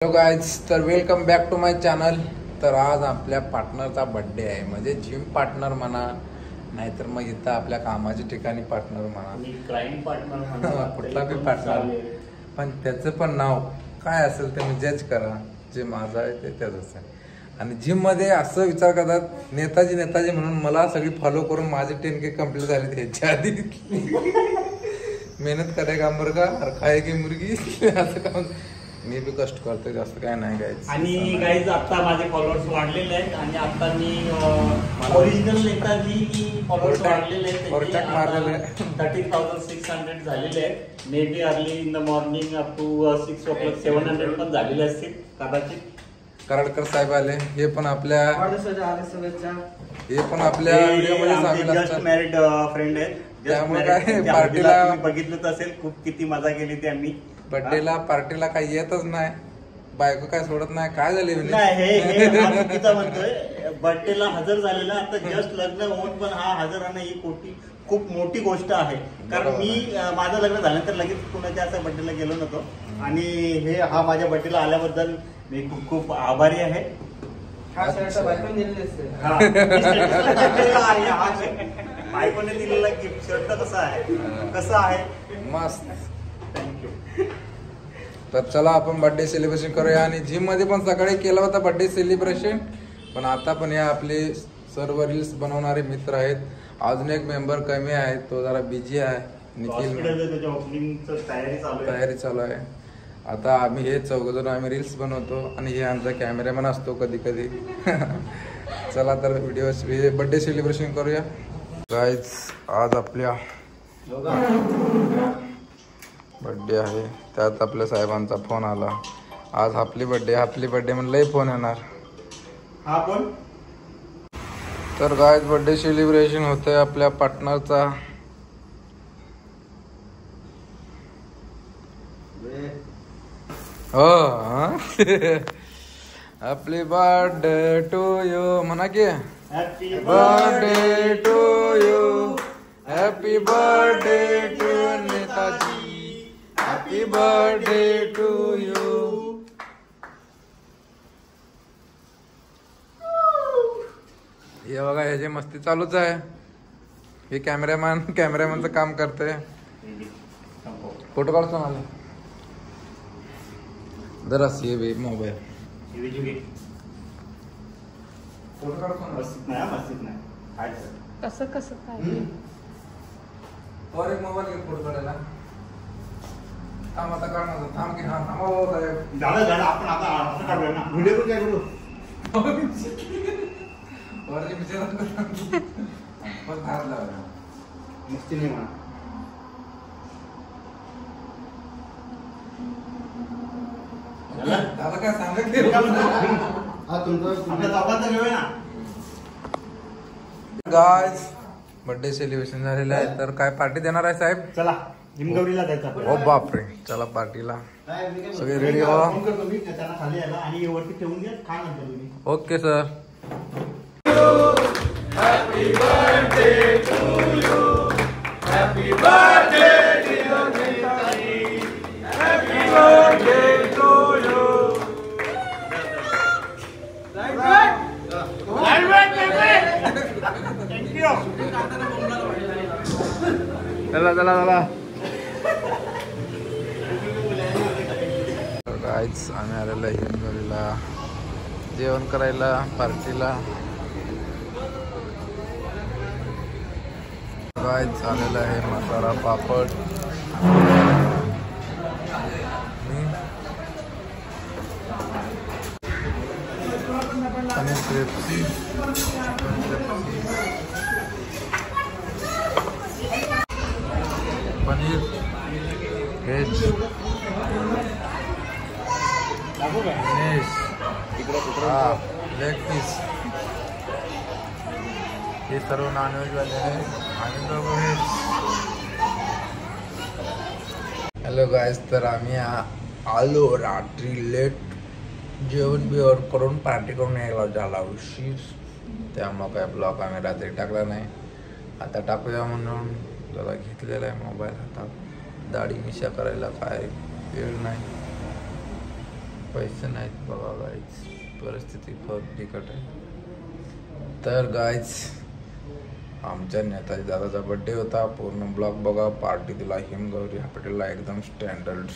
Hello guys, तर welcome back to my channel. तर आज आपल्या पार्टनरचा बर्थडे आहे, म्हणजे जिम पार्टनर म्हणा, नाहीतर मग इथं आपल्या कामाच्या ठिकाणी पार्टनर म्हणा, क्राईम पार्टनर म्हणा, कुठला बी पार्टनर, पण त्याचं पण नाव काय असेल ते मी जज करा. जे माझं आहे ते त्याचंच आहे. आणि जिममध्ये असं विचार करतात नेताजी नेताजी म्हणून मला सगळी फॉलो करून माझे 10K कंप्लीट झाले त्याच्या आधी. मेहनत करे काम बरं का, अरे खाय की मुर्गी असं काम. मी बी कष्ट करतोय, जास्त काय नाही गाईज. आणि गाईज आता माझे फॉलोअर्स वाढलेले आहेत आणि आता मी ओरिजिनल नेताजी फॉलोअर्स वाढलेले आहेत, 30,600 झालेले आहेत. Maybe early in the morning up to 6 o'clock 700 पण झालेले असतील कदाचित. कराडकर साहेब आले, हे पण आपल्या व्हिडिओमध्ये सामील असतात. मॅरिड फ्रेंड आहेत, त्यामुळे काय पार्टीला बघितलंच असेल, खूप किती मजा केली ती आम्ही. बर्थडेला पार्टीला काही येतच नाही, बायको काय सोडत नाही. काय झाले म्हणतोय बर्थडेला हजर झालेला, आता जस्ट लग्न होऊन पण हा हजर राहणं ही खूप मोठी गोष्ट आहे. कारण मी माझं लग्न झाल्यानंतर लगेच कुणाच्या असं बर्थडेला गेलो नव्हतो आणि हा माझ्या बर्थडेला आल्याबद्दल मी खूप खूप आभारी आहे. बायकोने दिलेला गिफ्ट शर्ट कसं आहे मस्त. तर चला आपण बर्थडे सेलिब्रेशन करूया. आणि जिम मध्ये पण सकाळी केला होता बर्थडे सेलिब्रेशन, पण आता पण या आपले सर्व रील्स बनवणारे मित्र आहेत. अजून एक मेंबर कमी आहे, तो जरा बिझी आहे, निखिल. तयारी चालू आहे. आता आम्ही हे चौघजण आम्ही रील्स बनवतो आणि हे आमचा कॅमेरामॅन असतो कधी कधी. चला तर व्हिडिओ बर्थडे सेलिब्रेशन करूया गाईज. आज आपल्या बर्थडे आहे, त्यात आपल्या साहेबांचा फोन आला. आज हॅपी बर्थडे म्हणलंही फोन येणार. हा कोण? तर गाईज बर्थडे सेलिब्रेशन होतंय आपल्या पार्टनरचा. हो, हॅपी बर्थडे टू यू म्हणा की. Happy birthday to you, happy birthday to Netaji, happy birthday to you. हे बघा, ह्याची मस्ती चालूच आहे. हे कॅमेरामॅनचं काम करते. फोटो काढतो मला जरा सी मोबाईल. फोटो काढतो कसं काय और एक मोबाईल घे फोटो काढायला. थांब आता काढ माझं. थांब की. हा थांबा झालं आपण आता असं काढूया ना. व्हिडिओ पण काय करू मस्ती नाही म्हणा. दादा काय सांगत गाइस, बर्थडे सेलिब्रेशन झालेलं आहे. तर काय पार्टी देणार आहे साहेब? चला हिमगौरीला जायचं. ओ बापरे, चला पार्टीला सगळे रेडी व्हा. आणि वरती ठेवून घ्या. काय म्हणता तुम्ही? Okay sir. Happy birthday to you. Happy birthday dear Netaji. Happy birthday to you. चला गाईज, आम्ही आलेलो आहे हिंगोलीला जेवण करायला, पार्टीला. गाईज आलेला आहे masala papad, paneer crispy, paneer veg, leg piece. हे सर्व नॉनव्हेज वाले आहे आणि दोघं व्हेज. हॅलो गाईज, तर आम्ही आलो रात्री लेट, जेवण बिवण करून पार्टी करून यायला झाला उशीर. त्यामुळं काय ब्लॉग आम्ही रात्री टाकला नाही. आता टाकूया म्हणून जरा घेतलेला आहे मोबाईल हातात. दाढी मिशा करायला काय वेळ नाही. पैसे नाहीत बघा गाईज, परिस्थिती खूप बिकट आहे. तर गाईज आमच्या नेताजी दादाचा बर्थडे होता. पूर्ण ब्लॉग बघा. पार्टी दिला हिमगौरी हॉस्पिटलला एकदम स्टँडर्ड.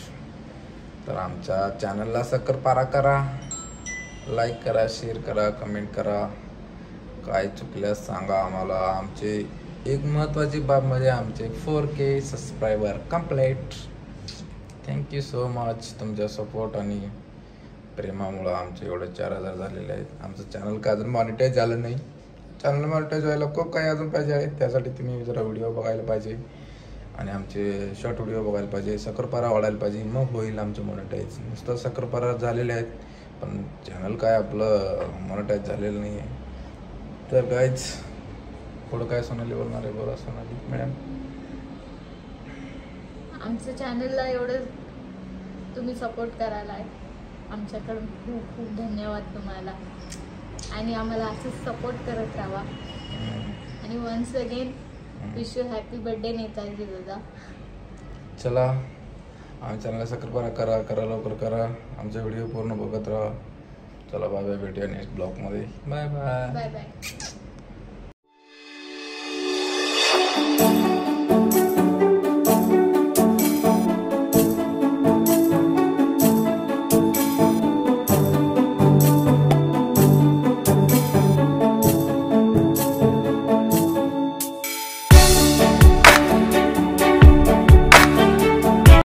तर आमच्या चॅनलला शक्करपारा करा, लाईक करा, शेअर करा, कमेंट करा. काय चुकल्यास सांगा आम्हाला. आमचे एक महत्त्वाची बाब म्हणजे आमचे 4K subscriber complete. Thank you so much. तुमच्या सपोर्ट आणि प्रेमामुळं आमचे एवढे 4000 झालेले आहेत. आमचं चॅनल काय अजून मॉनिटाईज झालं नाही. चॅनल मॉनिटाईज व्हायला खूप काही अजून पाहिजे आहे. त्यासाठी तुम्ही जरा व्हिडिओ बघायला पाहिजे आणि आमचे शॉर्ट व्हिडिओ बघायला पाहिजे. शक्करपारा वाढायला पाहिजे, मग होईल आमचं मॉनिटाईज. नुसतं शक्करपारा झालेले आहेत पण चॅनल काय आपलं मॉनिटाईज झालेलं नाही आहे. तर गाईज पुढं काय सोनाली बोलणार आहे? बोला सोनाली मॅडम. आमच्या चॅनलला एवढं तुम्ही सपोर्ट करायला आहे, आमच्याकडून खूप खूप धन्यवाद तुम्हाला. आणि आम्हाला असंच सपोर्ट करत राहा. आणि once again wish you happy birthday Netaji दादा. चला आमच्या चॅनलला शक्करपारा करा लवकर करा. आमचा व्हिडिओ पूर्ण बघत राहा. चला बाय बाय, भेटूया नेक्स्ट ब्लॉगमध्ये. Bye bye. Bye bye.